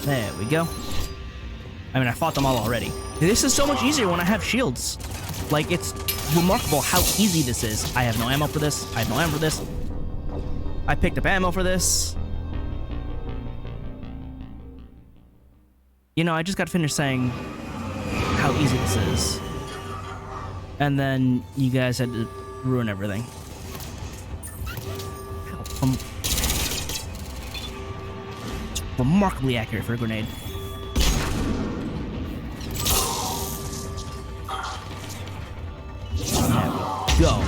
There we go. I mean, I fought them all already. This is so much easier when I have shields. Like, it's remarkable how easy this is. I have no ammo for this. I have no ammo for this. I picked up ammo for this. You know, I just got finished saying how easy this is. And then you guys had to ruin everything. It's remarkably accurate for a grenade. Go.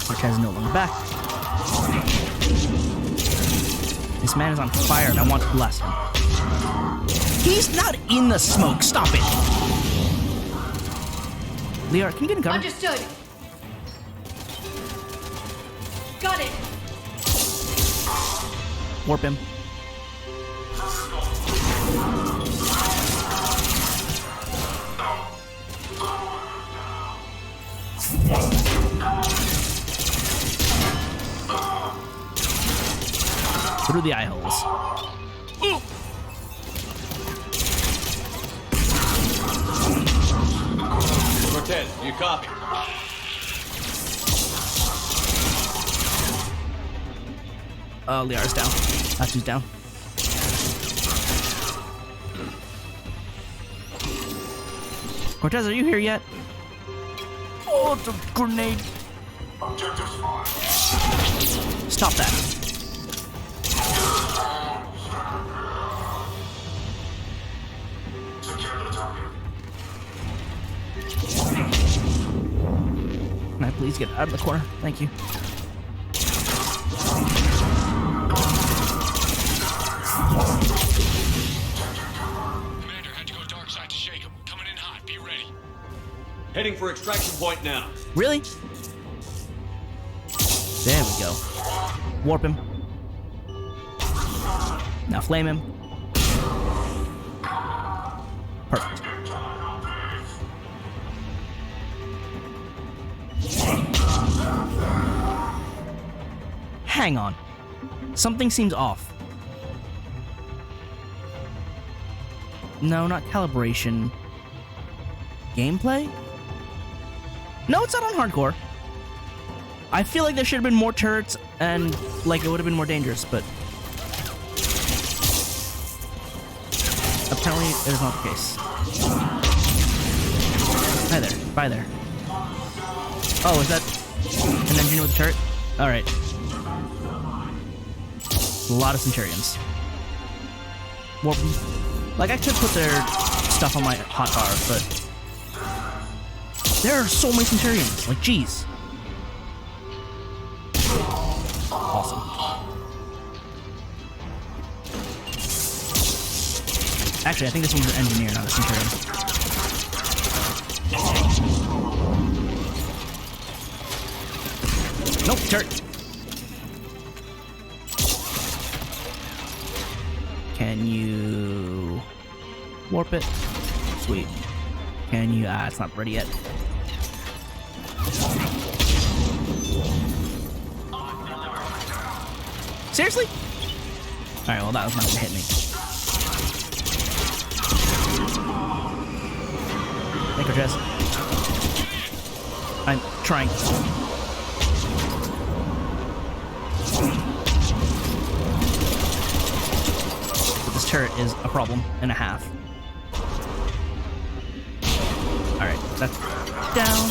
Cortez is no longer back. This man is on fire and I want to bless him. He's not in the smoke. Stop it. Liara, can you get in cover? Understood. Got it. Warp him. Through the eye holes. Cortez, you copy? Liara's down. Atsu's down. Cortez, are you here yet? Oh, it's a grenade. Stop that. Can I please get out of the corner? Thank you. Commander had to go dark side to shake him. Coming in hot. Be ready. Heading for extraction point now. Really? There we go. Warp him. Now flame him. Perfect. Hang on. Something seems off. No, not calibration. Gameplay? No, it's not on hardcore. I feel like there should have been more turrets and like it would have been more dangerous, but apparently it is not the case. Hi there. Bye there. Oh, is that an engineer with a turret? Alright. A lot of Centurions. Warp them. Like, I could put their stuff on my hotbar, but there are so many Centurions. Like, jeez. Awesome. Actually, I think this one's an engineer, not a Centurion. Nope, turret. Can you warp it? Sweet. Can you? It's not ready yet. Seriously? Alright, well, that was not gonna hit me. Thank you, Jess. I'm trying. This turret is a problem and a half. Alright, that's down.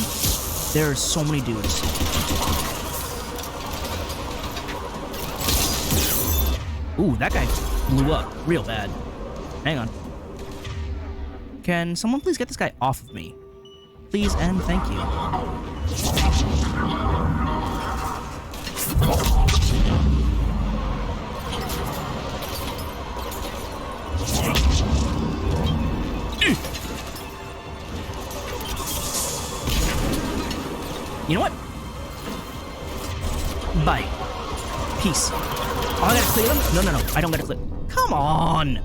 There are so many dudes. Ooh, that guy blew up real bad. Hang on. Can someone please get this guy off of me? Please and thank you. You know what? Bye. Peace. Oh, I gotta clear them? No, I don't gotta clear. Come on!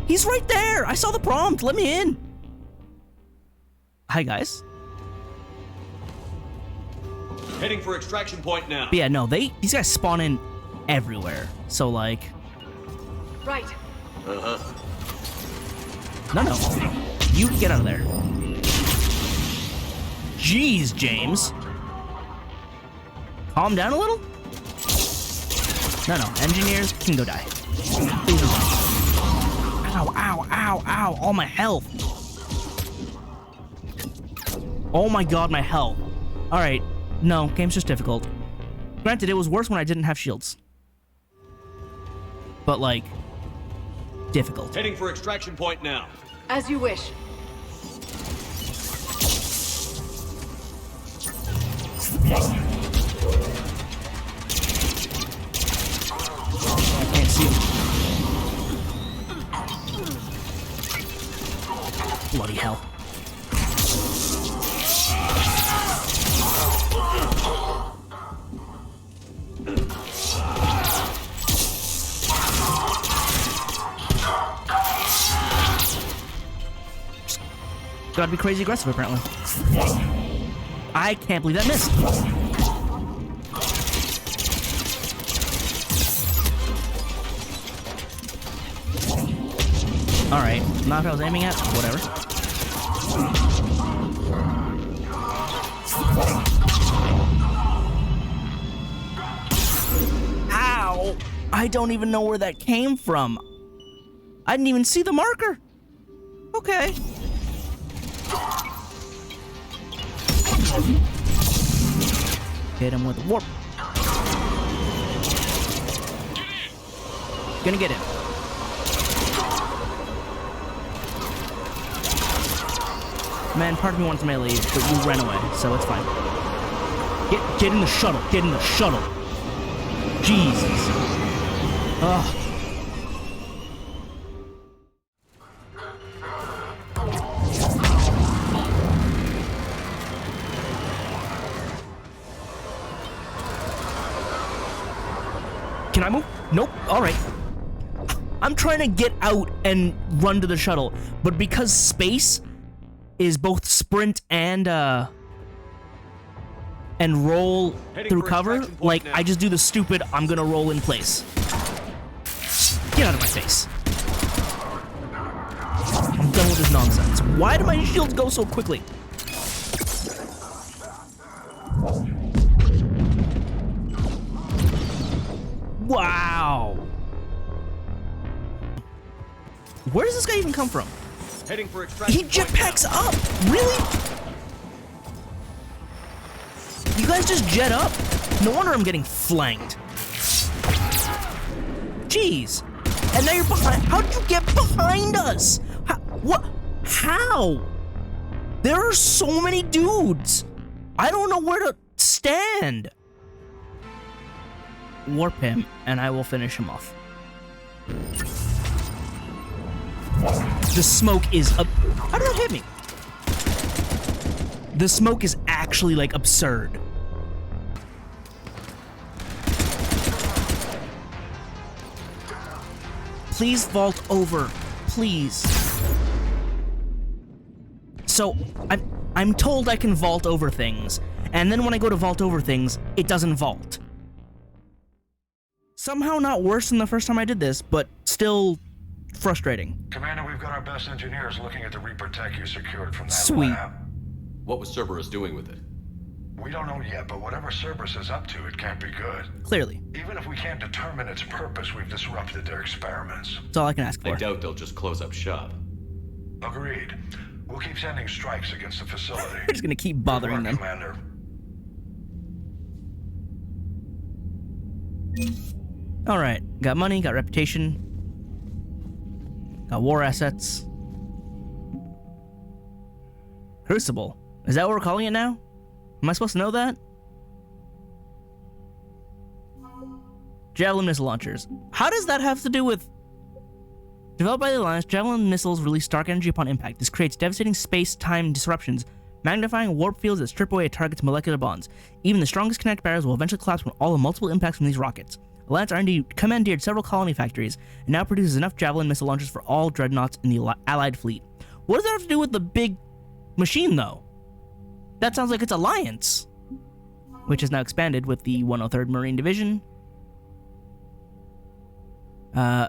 He's right there! I saw the prompt! Let me in! Hi, guys. Heading for extraction point now. But yeah, no, these guys spawn in everywhere. So, like... Right. Uh-huh. No. You get out of there. Jeez, James. Calm down a little? No. Engineers can go die. Please don't. Ow. All my health. Oh my god, my health. Alright. No, game's just difficult. Granted, it was worse when I didn't have shields. But, like, difficult. Heading for extraction point now. As you wish. I can't see him. Bloody hell. gotta be crazy aggressive, apparently. I can't believe that missed. Alright, not what I was aiming at. Whatever. Ow! I don't even know where that came from. I didn't even see the marker. Okay. Hit him with a warp. Gonna get him. Man, part of me wants melee, but you ran away, so it's fine. Get in the shuttle. Get in the shuttle. Jesus. Ugh. Can I move? Nope. All right. I'm trying to get out and run to the shuttle, but because space is both sprint and roll through cover, like, I just do the stupid, I'm gonna roll in place. Get out of my face. I'm done with this nonsense. Why do my shields go so quickly? Wow. Where does this guy even come from? Heading for extraction. He jetpacks up! Really? You guys just jet up? No wonder I'm getting flanked. Jeez. And now you're behind. How did you get behind us? What? How? There are so many dudes. I don't know where to stand. Warp him, and I will finish him off. The smoke is up. How did that hit me? The smoke is actually, like, absurd. Please vault over. Please. So, I'm told I can vault over things, and then when I go to vault over things, it doesn't vault. Somehow not worse than the first time I did this, but still frustrating. Commander, we've got our best engineers looking at the Reaper tech you secured from that Sweet. lab. What was Cerberus doing with it? We don't know yet, but whatever Cerberus is up to, it can't be good. Clearly. Even if we can't determine its purpose, we've disrupted their experiments. That's all I can ask for. I doubt they'll just close up shop. Agreed. We'll keep sending strikes against the facility. We're just gonna keep bothering them. Commander. Alright, got money, got reputation, got war assets. Crucible. Is that what we're calling it now? Am I supposed to know that? Javelin missile launchers. How does that have to do with... Developed by the Alliance, Javelin missiles release stark energy upon impact. This creates devastating space-time disruptions, magnifying warp fields that strip away a target's molecular bonds. Even the strongest kinetic barriers will eventually collapse from all the multiple impacts from these rockets. Alliance R&D commandeered several colony factories and now produces enough Javelin missile launchers for all dreadnoughts in the Allied fleet. What does that have to do with the big machine, though? That sounds like it's Alliance, which is now expanded with the 103rd Marine Division. I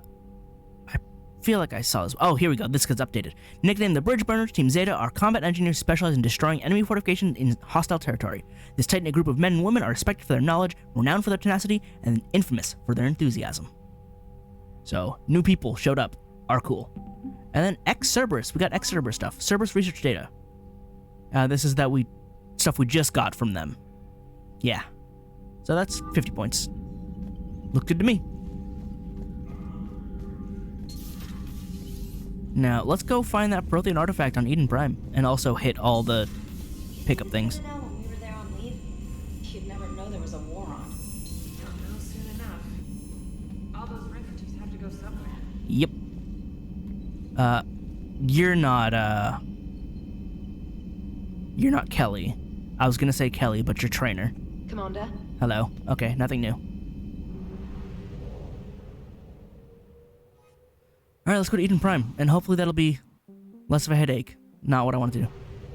feel like I saw this. Oh, here we go. This gets updated. Nicknamed the Bridge Burners, Team Zeta are combat engineers specialized in destroying enemy fortifications in hostile territory. This tight-knit group of men and women are respected for their knowledge, renowned for their tenacity, and infamous for their enthusiasm. So, new people showed up. Are cool. And then ex-Cerberus. We got ex-Cerberus stuff. Cerberus research data. This is stuff we just got from them. Yeah. So that's 50 points. Looked good to me. Now, let's go find that Prothean artifact on Eden Prime, and also hit all the pickup things. When we were there on leave, you'd never know there was a war on. You'll know soon enough. All those refugees have to go somewhere. Yep. You're not Kelly. I was gonna say Kelly, but you're Trainer. Commander? Hello. Okay, nothing new. Alright, let's go to Eden Prime, and hopefully that'll be less of a headache. not what I want to do.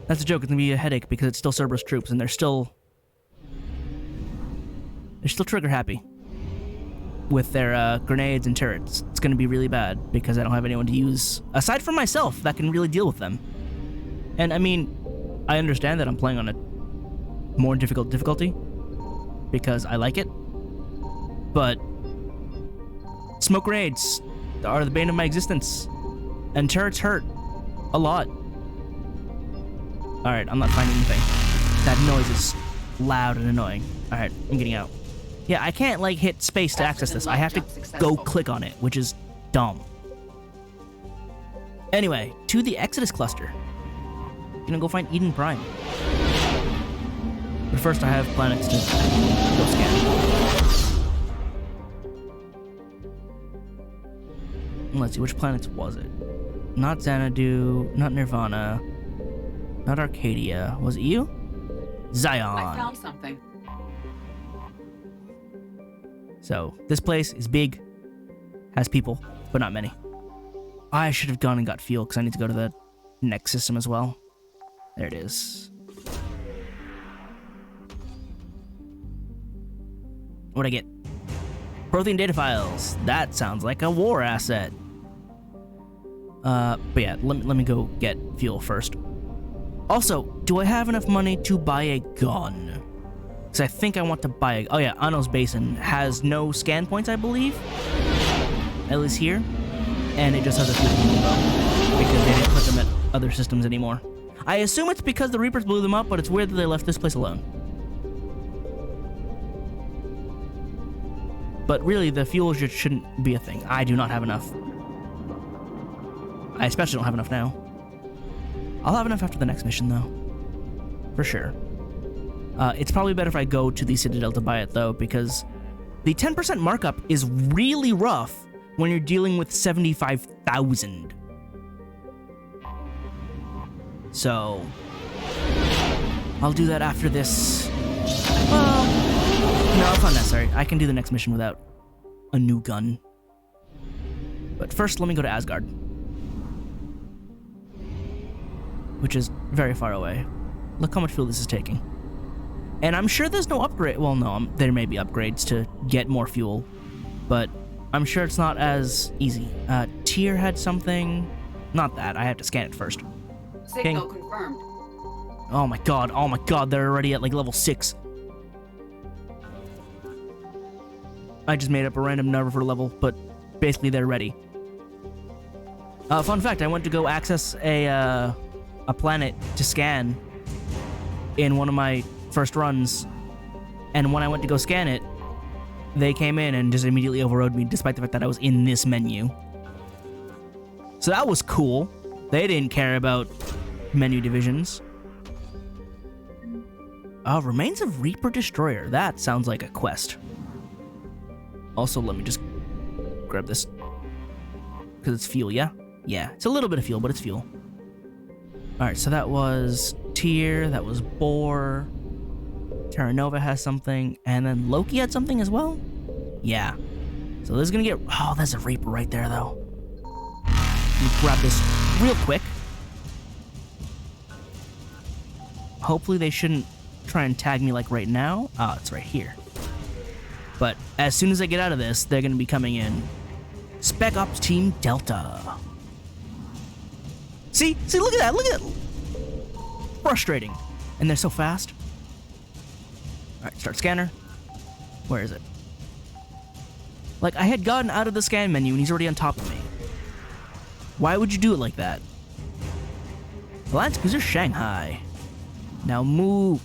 That's a joke. It's gonna be a headache because it's still Cerberus troops, and they're still trigger happy with their grenades and turrets. It's gonna be really bad because I don't have anyone to use aside from myself that can really deal with them. And I mean, I understand that I'm playing on a more difficult difficulty because I like it, but smoke grenades are the bane of my existence, and turrets hurt a lot. Alright, I'm not finding anything. That noise is loud and annoying. Alright, I'm getting out. Yeah, I can't, like, hit space to access this. I have to go click on it, which is dumb. Anyway, to the Exodus cluster. Gonna go find Eden Prime. But first I have planets to go scan. Let's see, which planets was it? Not Xanadu, not Nirvana, not Arcadia. Was it you? Zion. I found something. So, this place is big, has people, but not many. I should have gone and got fuel, because I need to go to the next system as well. There it is. What'd I get? Protein data files. That sounds like a war asset. But yeah, let me go get fuel first. Also, do I have enough money to buy a gun? Because I think I want to buy a... Oh yeah, Ano's Basin has no scan points, I believe. At least here. And it just has a few because they didn't put them at other systems anymore. I assume it's because the Reapers blew them up, but it's weird that they left this place alone. But really, the fuel just shouldn't be a thing. I do not have enough. I especially don't have enough now. I'll have enough after the next mission, though. For sure. It's probably better if I go to the Citadel to buy it, though, because the 10% markup is really rough when you're dealing with 75,000. So, I'll do that after this. Well, no, it's not necessary. I can do the next mission without a new gun. But first, let me go to Asgard, which is very far away. Look how much fuel this is taking. And I'm sure there's no upgrade. Well, no, there may be upgrades to get more fuel, but I'm sure it's not as easy. Tyr had something. Not that. I have to scan it first. Signal confirmed. Oh my god, they're already at like level 6. I just made up a random number for level, but basically they're ready. Fun fact, I went to go access a planet to scan in one of my first runs, and when I went to go scan it, they came in and just immediately overrode me, despite the fact that I was in this menu. So that was cool. They didn't care about menu divisions. Remains of Reaper Destroyer. That sounds like a quest. Also, let me just grab this. Because it's fuel, yeah? Yeah, it's a little bit of fuel, but it's fuel. Alright, so that was Tyr, that was Boar. Terra Nova has something, and then Loki had something as well? Yeah. So this is gonna get... Oh, there's a Reaper right there, though. Let me grab this real quick. Hopefully they shouldn't try and tag me like right now. Oh, it's right here. But as soon as I get out of this, they're gonna be coming in. Spec Ops Team Delta. See, look at that, Frustrating. And they're so fast. Alright, start scanner. Where is it? Like, I had gotten out of the scan menu and he's already on top of me. Why would you do it like that? Alliance Cruiser Shanghai. Now move.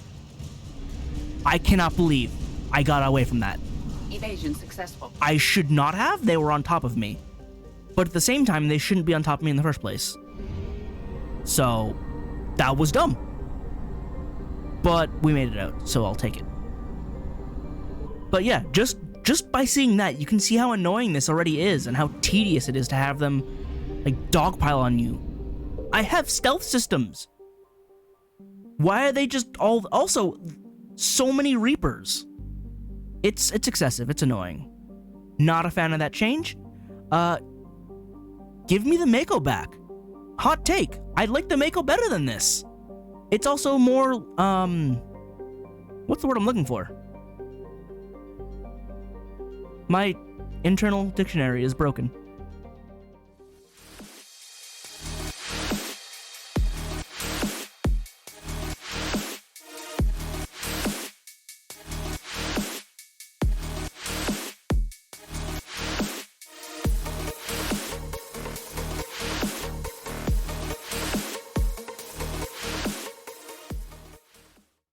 I cannot believe I got away from that. Evasion successful. I should not have. They were on top of me. But at the same time, they shouldn't be on top of me in the first place. So, that was dumb. But we made it out, so I'll take it. But yeah, just by seeing that, you can see how annoying this already is and how tedious it is to have them, like, dogpile on you. I have stealth systems. Why are they just all... Also, so many Reapers. It's excessive. It's annoying. Not a fan of that change. Give me the Mako back. hot take. I like the Mako better than this. It's also more, what's the word I'm looking for? My internal dictionary is broken.